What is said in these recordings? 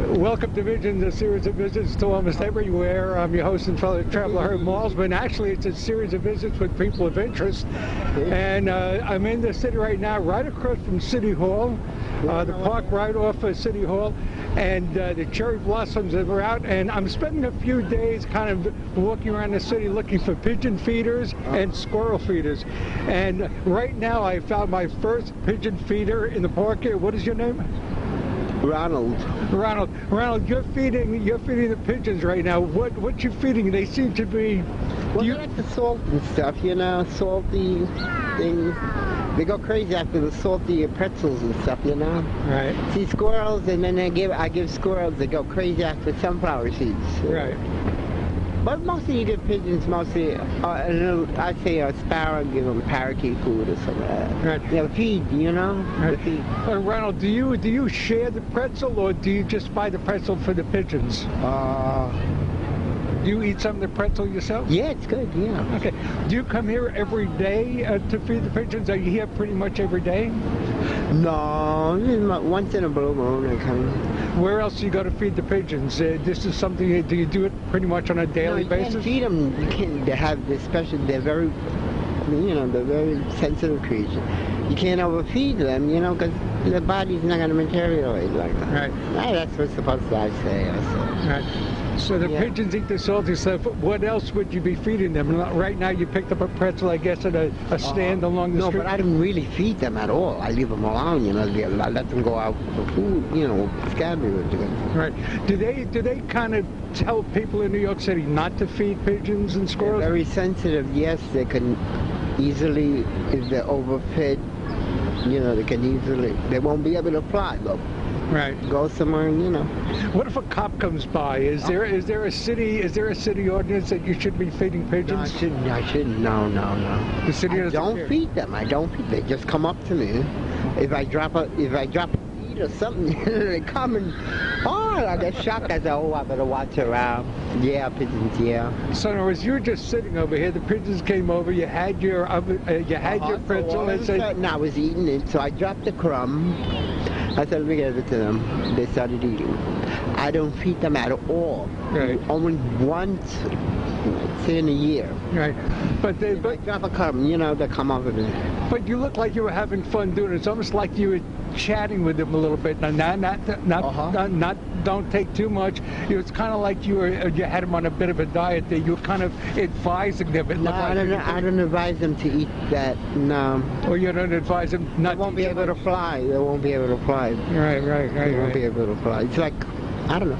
Welcome to Visions, a series of visits to almost everywhere. I'm your host and fellow traveler, Herb Malsman. Actually, it's a series of visits with people of interest. And I'm in the city right now, right across from City Hall, the park right off of City Hall. And the cherry blossoms are out. And I'm spending a few days kind of walking around the city looking for pigeon feeders and squirrel feeders. And right now, I found my first pigeon feeder in the park here. What is your name? Ronald. Ronald, you're feeding the pigeons right now. What you feeding? They seem to be. Well, they like the salt and stuff, you know, salty things. They go crazy after the salty pretzels and stuff, you know. Right. See squirrels, and then I give squirrels. They go crazy after sunflower seeds. Right. But mostly you give pigeons, mostly, I say a sparrow, give them parakeet food or something like that. Right. They'll feed, you know? Right. Feed. Ronald, do you share the pretzel, or do you just buy the pretzel for the pigeons? Do you eat some of the pretzel yourself? Yeah, it's good, yeah. Okay. Do you come here every day to feed the pigeons? Are you here pretty much every day? No, once in a blue moon I come. Where else do you go to feed the pigeons? This is something, do you do it pretty much on a daily basis? You can't feed them. You can't, they have this special, they're very, you know, they're very sensitive creatures. You can't overfeed them, you know, because the body's not going to materialize like that. Right. That's what's supposed to I say. Right. So the pigeons eat the salty stuff. What else would you be feeding them? Right now you picked up a pretzel, I guess, at a stand along the street? No, but I don't really feed them at all. I leave them alone, you know. I let them go out for food, you know, scavenger. Right. Do they kind of tell people in New York City not to feed pigeons and squirrels? They're very sensitive, yes. They can easily, if they're overfed, you know, they won't be able to fly, though. Right. Go somewhere, you know. What if a cop comes by? Is there a city ordinance that you should be feeding pigeons? No, I shouldn't. No. The city I don't feed them. They just come up to me. If I drop a feed or something, they come and I get shocked. I say, I better watch around. Yeah, pigeons. Yeah. So in other words, you were just sitting over here. The pigeons came over. You had your your pretzel. So I was eating it, so I dropped the crumb. I said, let me give it to them. They started eating. I don't feed them at all. Right. Only once, say in a year. Right. But I drop a crumb, you know, they come over me. But you look like you were having fun doing it. It's almost like you were chatting with them a little bit. Now, not don't take too much. It's kind of like you had them on a bit of a diet there. You were kind of advising them. I don't advise them to eat that. No. Or you don't advise them not. They won't be able to fly. They won't be able to fly. Right. They won't be able to fly. It's like, I don't know.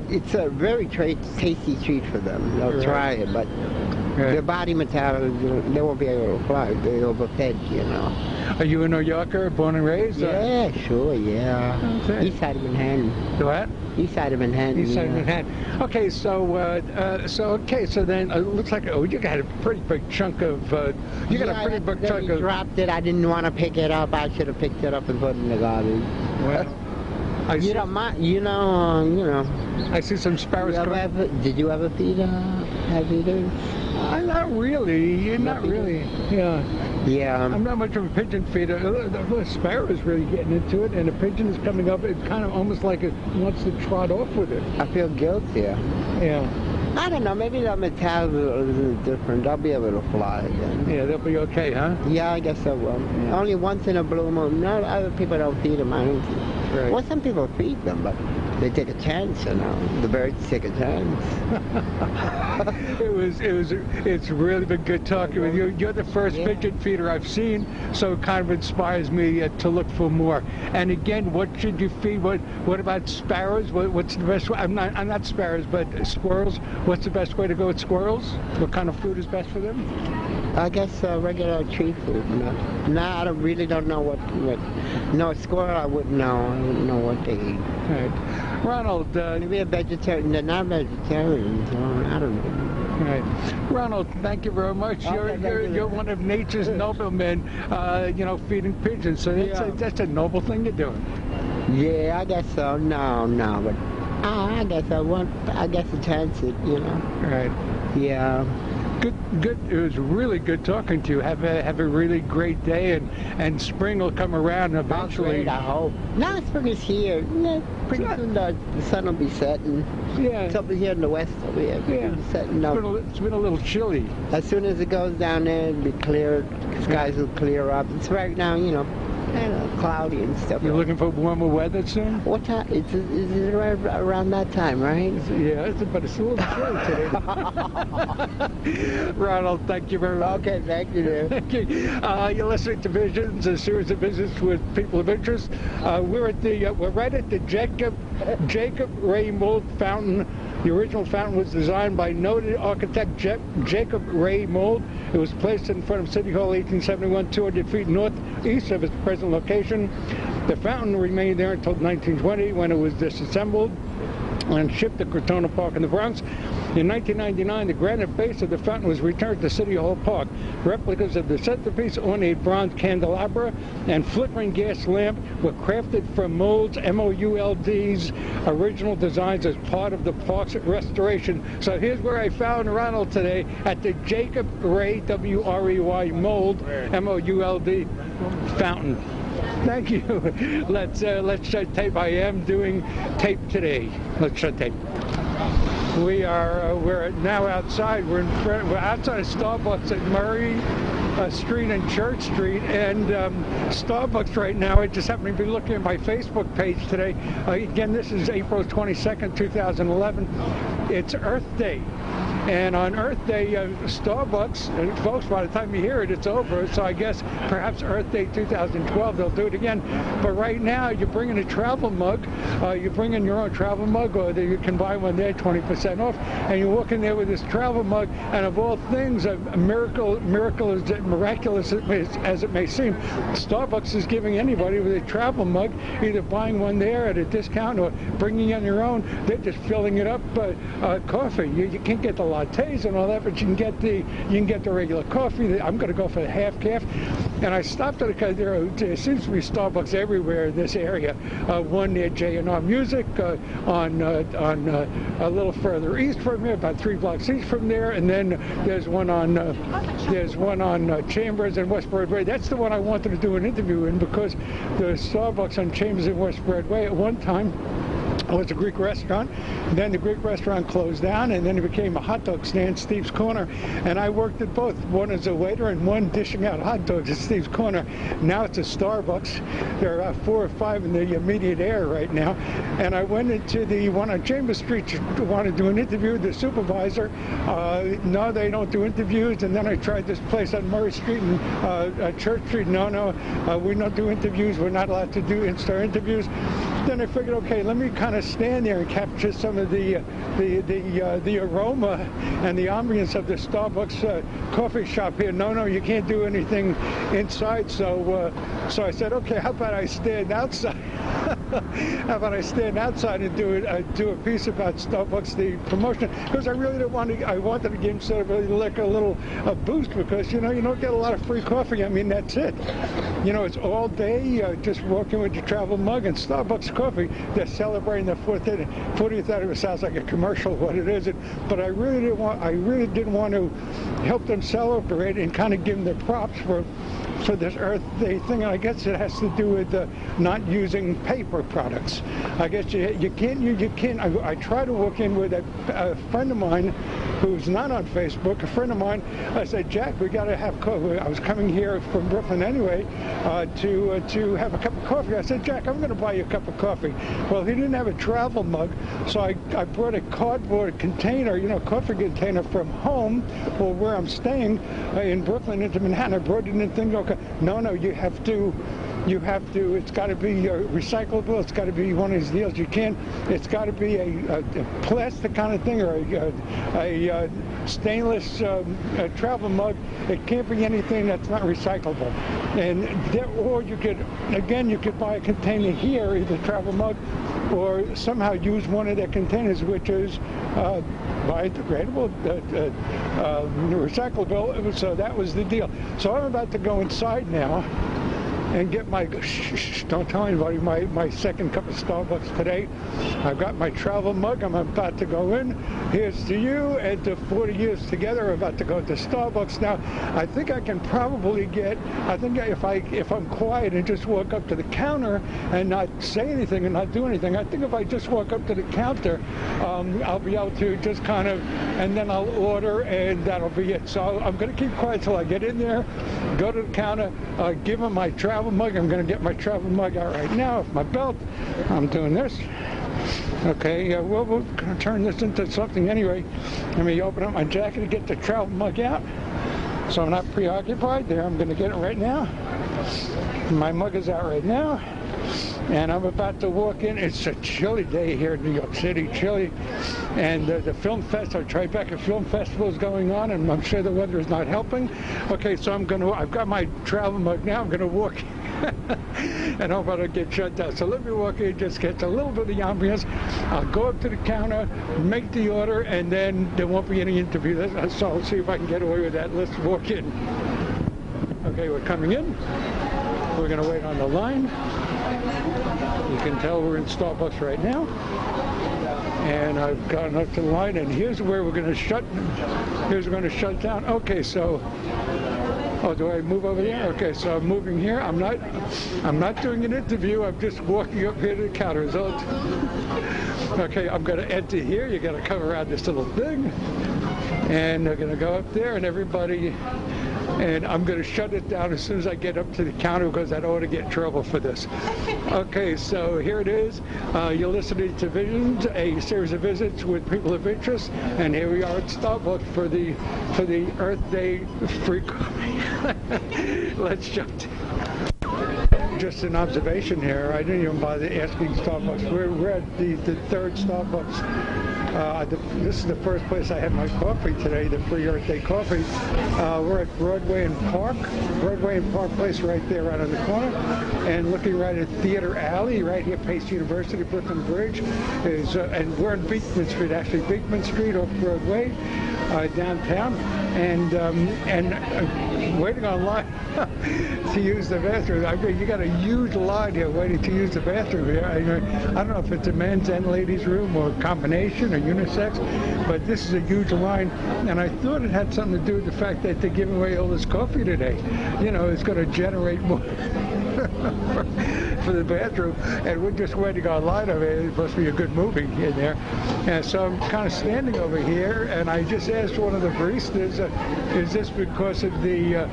It's a very tasty treat for them. They'll try it, but their body metabolism, they won't be able to fly. They're overfed, you know. Are you a New Yorker, born and raised? Yeah, sure, yeah. Okay. East side of Manhattan. What? East side of Manhattan. East side of Manhattan. Okay, so then it looks like you got a pretty big chunk of. You got a pretty big chunk of. Dropped it. I didn't want to pick it up. I should have picked it up and put it in the garbage. Well. You don't mind, you know. I see some sparrows coming. Did you ever feed feeders? Not really. Not really. Yeah. Yeah. I'm not much of a pigeon feeder. The sparrow is really getting into it, and the pigeon is coming up. It's kind of almost like it wants to trot off with it. I feel guilty. Yeah. I don't know. Maybe their metabolism is different. They'll be able to fly again. Yeah, they'll be okay, huh? Yeah, I guess I will. Yeah. Only once in a blue moon. No, other people don't feed them. I don't feed them. Right. Well, some people feed them, but they take a chance, you know. The birds take a chance. It's really been good talking with you. You're the first pigeon feeder I've seen, so it kind of inspires me to look for more. And again, what should you feed? What about sparrows? What's the best way? I'm not sparrows, but squirrels. What's the best way to go with squirrels? What kind of food is best for them? I guess regular tree food. No, I really don't know what. No, squirrel I wouldn't know. I wouldn't know what they eat. Right. Ronald. Maybe a vegetarian. They're not vegetarians. So I don't know. Right. Ronald, thank you very much. You're one of nature's noblemen, feeding pigeons. So that's a noble thing you're doing. Yeah, I guess so. No, but I guess I guess a chance it, you know. Right. Yeah. Good. It was really good talking to you. Have a really great day, and spring will come around eventually. Great, I hope. Now spring is here. Yeah, pretty soon the sun will be setting. Yeah. It's over here in the west over here. Yeah. Setting up. It's been a little chilly. As soon as it goes down there, it'll be clear. Skies will clear up. It's right now, cloudy and stuff. You're looking for warmer weather soon? What time? Is it right around that time, right? Yeah, but it's a little chilly today. Ronald, thank you very much. Okay, thank you, dear. Thank you. You're listening to Visions, a series of visits with people of interest. We're right at the Jacob Ray Mould Fountain. The original fountain was designed by noted architect Jacob Ray Mould. It was placed in front of City Hall 1871, 200 feet northeast of its present location. The fountain remained there until 1920 when it was disassembled and shipped to City.4.24 in the Bronx. In 1999, the granite base of the fountain was returned to City Hall Park. Replicas of the centerpiece, ornate bronze candelabra, and flickering gas lamp were crafted from Mould's, M-O-U-L-D's, original designs as part of the park's restoration. So here's where I found Ronald today, at the Jacob Ray, W-R-E-Y, Mould, M-O-U-L-D, fountain. Thank you. Let's shut tape. I am doing tape today. Let's shut tape. We're now outside. We're outside of Starbucks at Murray Street and Church Street, and Starbucks right now. I just happened to be looking at my Facebook page today. Again, this is April 22nd, 2011. It's Earth Day. And on Earth Day, Starbucks, folks, by the time you hear it, it's over. So I guess perhaps Earth Day 2012, they'll do it again. But right now, you bring in a travel mug. You bring in your own travel mug, or you can buy one there, 20% off. And you walk in there with this travel mug, and of all things, a miracle is miraculous as it may seem. Starbucks is giving anybody with a travel mug, either buying one there at a discount or bringing in your own. They're just filling it up coffee. You can't get the lattes and all that, but you can get the regular coffee. I'm going to go for the half calf. And I stopped at because there seems to be Starbucks everywhere in this area. One near J&R Music, on a little further east from here, about 3 blocks east from there, and then there's one on Chambers and West Broadway. That's the one I wanted to do an interview in, because the Starbucks on Chambers and West Broadway at one time was a Greek restaurant. Then the Greek restaurant closed down, and then it became a hot dog stand, Steve's Corner. And I worked at both, one as a waiter and one dishing out hot dogs at Steve's Corner. Now it's a Starbucks. There are 4 or 5 in the immediate area right now. And I went into the one on Chambers Street to want to do an interview with the supervisor. No, they don't do interviews. And then I tried this place on Murray Street and Church Street. No, we don't do interviews. We're not allowed to do in-store interviews. Then I figured, okay, let me kind of stand there and capture some of the aroma and the ambience of the Starbucks coffee shop here. No, you can't do anything inside. So I said, okay, how about I stand outside? How about I stand outside and do a piece about Starbucks, the promotion? Because I really didn't want to. I wanted to give him sort of like a little boost, because you don't get a lot of free coffee. I mean, that's it. It's all day just walking with your travel mug, and Starbucks coffee. They're celebrating the 40th anniversary. It sounds like a commercial, what it isn't. But I really didn't want to help them celebrate and kind of give them the props for this Earth Day thing. And I guess it has to do with not using paper products. I guess you can't. I try to walk in with a friend of mine who's not on Facebook. A friend of mine. I said, Jack, we got to have coffee. I was coming here from Brooklyn anyway to have a cup of coffee. I said, Jack, I'm going to buy you a cup of coffee. Well, he didn't have a travel mug, so I brought a cardboard container, coffee container from home, or where I'm staying in Brooklyn into Manhattan. I brought it in and things. Okay, no, you have to. It's got to be recyclable. It's got to be one of these deals. It's got to be a plastic kind of thing, or a stainless travel mug. It can't be anything that's not recyclable. Or you could buy a container here, either travel mug, or somehow use one of their containers, which is biodegradable, recyclable. So that was the deal. So I'm about to go inside now. and get my, don't tell anybody, my second cup of Starbucks today. I've got my travel mug. I'm about to go in. Here's to you and to 40 years together. I'm about to go to Starbucks now. I think I can probably get, I think if I'm quiet and just walk up to the counter and not say anything and not do anything, I think if I just walk up to the counter, I'll be able to just kind of, and then I'll order, and that'll be it. So I'm going to keep quiet till I get in there, go to the counter, give them my travel mug. I'm going to get my travel mug out right now with my belt. I'm doing this. Okay, we'll going to turn this into something anyway. Let me open up my jacket and get the travel mug out, so I'm not preoccupied. There, I'm going to get it right now. My mug is out right now, and I'm about to walk in. It's a chilly day here in New York City, chilly, and the film fest, our Tribeca Film Festival is going on, and I'm sure the weather is not helping. Okay, so I've got my travel mug now. I'm going to walk and hope I don't get shut down. So let me walk in, just get a little bit of the ambience. I'll go up to the counter, make the order, and then there won't be any interview. So I'll see if I can get away with that. Let's walk in. Okay, we're coming in. We're going to wait on the line. You can tell we're in Starbucks right now. And I've gotten up to the line, and here's where we're going to shut. Here's where we're going to shut down. Okay, so. Oh, do I move over there? Okay, so I'm moving here. I'm not doing an interview. I'm just walking up here to the counter. So okay, I'm going to enter here. You got to come around this little thing, and they're going to go up there, and everybody. And I'm going to shut it down as soon as I get up to the counter, because I don't want to get in trouble for this. Okay, so here it is. You're listening to Visions, a series of visits with people of interest, and here we are at Starbucks for the Earth Day free coffee. Let's jump. Just an observation here. I didn't even bother asking Starbucks. We're at the third Starbucks. This is the first place I had my coffee today, the free Earth Day coffee. We're at Broadway and Park Place right there, right on the corner, and looking right at Theater Alley, right here, Pace University, Brooklyn Bridge, and we're on Beekman Street, actually, Beekman Street off Broadway, downtown, and waiting online to use the bathroom. I mean, you got a huge line here waiting to use the bathroom here. I don't know if it's a men's and ladies' room or a combination or unisex, but this is a huge line, and I thought it had something to do with the fact that they're giving away all this coffee today. You know, it's going to generate more for the bathroom, and we're just waiting online. I mean, it must be a good movie in there. And so I'm kind of standing over here, and I just asked one of the baristas, is this because of the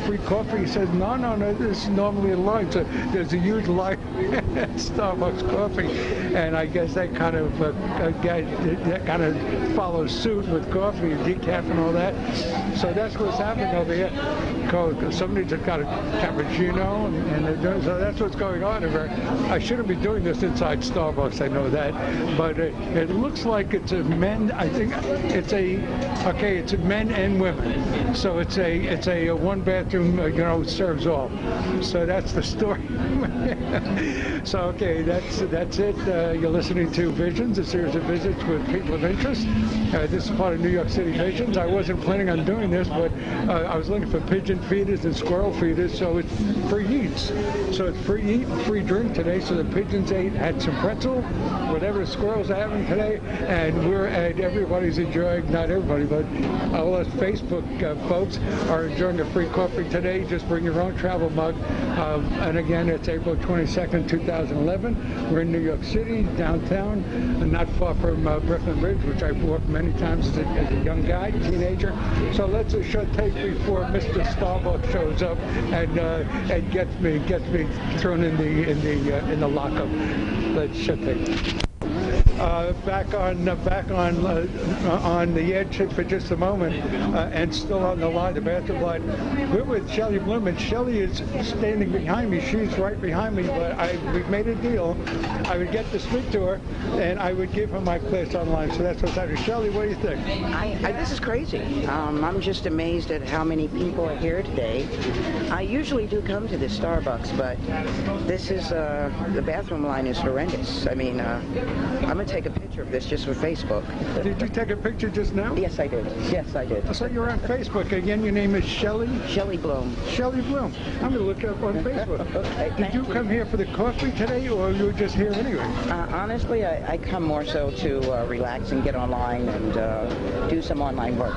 free coffee? He says, no, this is normally a line. So there's a huge line at Starbucks coffee, and I guess that kind of follows suit with coffee, decaf and all that. So that's what's happening over here. Somebody just got a cappuccino, and so that's what's going on over here. I shouldn't be doing this inside Starbucks, I know that, but it looks like it's a men. I think it's a men and women. So it's a one bathroom, serves all. So that's the story. So okay, that's it. You're listening to Visions, a series of visits with people of interest. This is part of New York City Visions. I wasn't planning on doing this, but I was looking for pigeon feeders and squirrel feeders, so it's free eats. So it's free eat and free drink today. So the pigeons had some pretzel, whatever the squirrels are having today, and everybody's enjoying, not everybody, but all us Facebook folks are enjoying a free coffee today. Just bring your own travel mug. And again, it's April 22nd, 2011. We're in New York City, downtown, and not far from Brooklyn Bridge, which I've walked many times as a young guy, teenager. So let's a short take before Mr. Starbucks shows up and gets me thrown in the lockup. Let's shut take. Back on the edge for just a moment, and still on the line, the bathroom line. We're with Shelley Bloom, and Shelley is standing behind me. She's right behind me, but we've made a deal. I would get to speak to her, and I would give her my place online. So that's what's happening. Shelley, what do you think? This is crazy. I'm just amazed at how many people are here today. I usually do come to this Starbucks, but this is the bathroom line is horrendous. I mean, I'm gonna take a picture of this just for Facebook. Did you take a picture just now? Yes, I did. Yes, I did. So you're on Facebook. Again, your name is Shelley? Shelley Bloom. Shelley Bloom. I'm going to look you up on Facebook. Okay, Did you come here for the coffee today, or you were just here anyway? Honestly, I come more so to relax and get online and do some online work.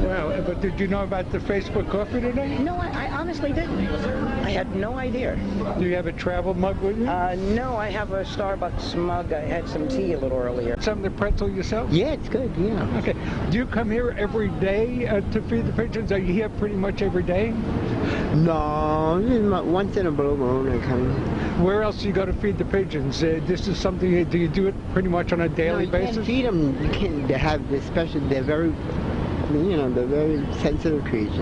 Well, but did you know about the Facebook coffee today? No, I honestly didn't. I had no idea. Do you have a travel mug with you? No, I have a Starbucks mug. I had some tea a little earlier. Some of the pretzel yourself? Yeah, it's good, yeah. Okay. Do you come here every day to feed the pigeons? Are you here pretty much every day? No, once in a blue moon I come. Where else do you go to feed the pigeons? This is something, do you do it pretty much on a daily basis? You can't feed them. You can't, they have this special, they're very, they're very sensitive creatures.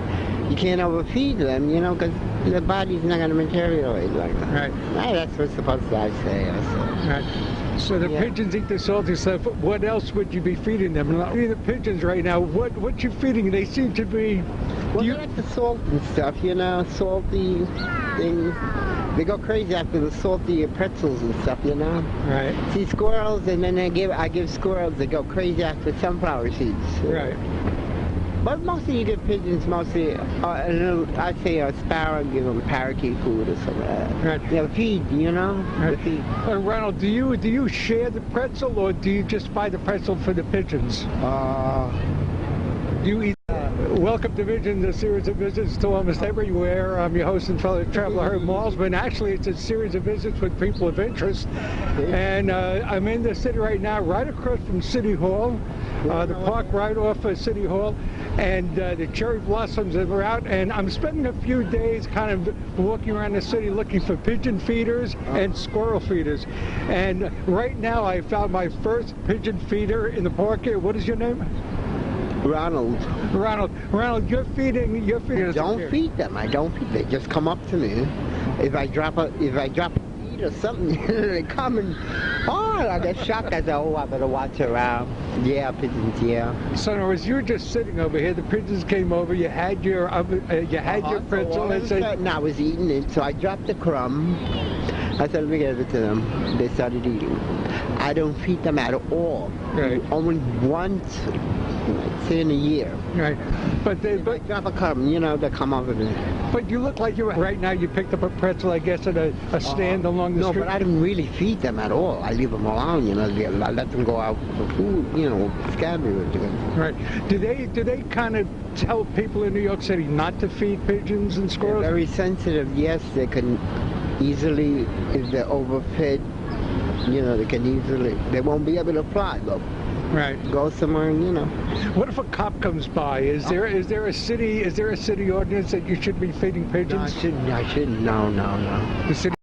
You can't overfeed them, because their body's not going to materialize like that. Right. That's what's supposed to say. Right. So the pigeons eat the salty stuff. What else would you be feeding them? Feeding the pigeons right now, what you feeding? They seem to be... Well, they like the salt and stuff, salty things. They go crazy after the salty pretzels and stuff, Right. See squirrels, and then I give squirrels, they go crazy after sunflower seeds. Right. But mostly you give pigeons, I'd say a sparrow, give them parakeet food or something like that. Right. Feed, Right. Feed. Ronald, do you share the pretzel, or do you just buy the pretzel for the pigeons? You eat. Welcome to Visions, a series of visits to almost everywhere. I'm your host and fellow traveler, Herb Malzman. Actually, it's a series of visits with people of interest. And I'm in the city right now, right across from City Hall, the park right off of City Hall. And the cherry blossoms are out. And I'm spending a few days kind of walking around the city looking for pigeon feeders and squirrel feeders. And right now, I found my first pigeon feeder in the park here. What is your name? Ronald, you're feeding. Don't feed them. I don't feed. They just come up to me. If I drop a feed or something, they come and I get shocked. I say, I better watch around. Yeah, pigeons. Yeah. So in other words, you were just sitting over here. The pigeons came over. You had your your pretzel. And I was eating it, so I dropped a crumb. I said, let me give it to them. They started eating. I don't feed them at all. Right. Only once, say in a year. Right. But I drop a crumb, they come over there. But you look like right now you picked up a pretzel, I guess, at a stand along the street. No, but I don't really feed them at all. I leave them alone, I let them go out for food, scavenge. Right. Do they kind of tell people in New York City not to feed pigeons and squirrels? They're very sensitive. Yes, they can easily, if they're overfed, they won't be able to fly, though. Right. Go somewhere, What if a cop comes by? Is there a city ordinance that you should be feeding pigeons? No, I shouldn't. No. The city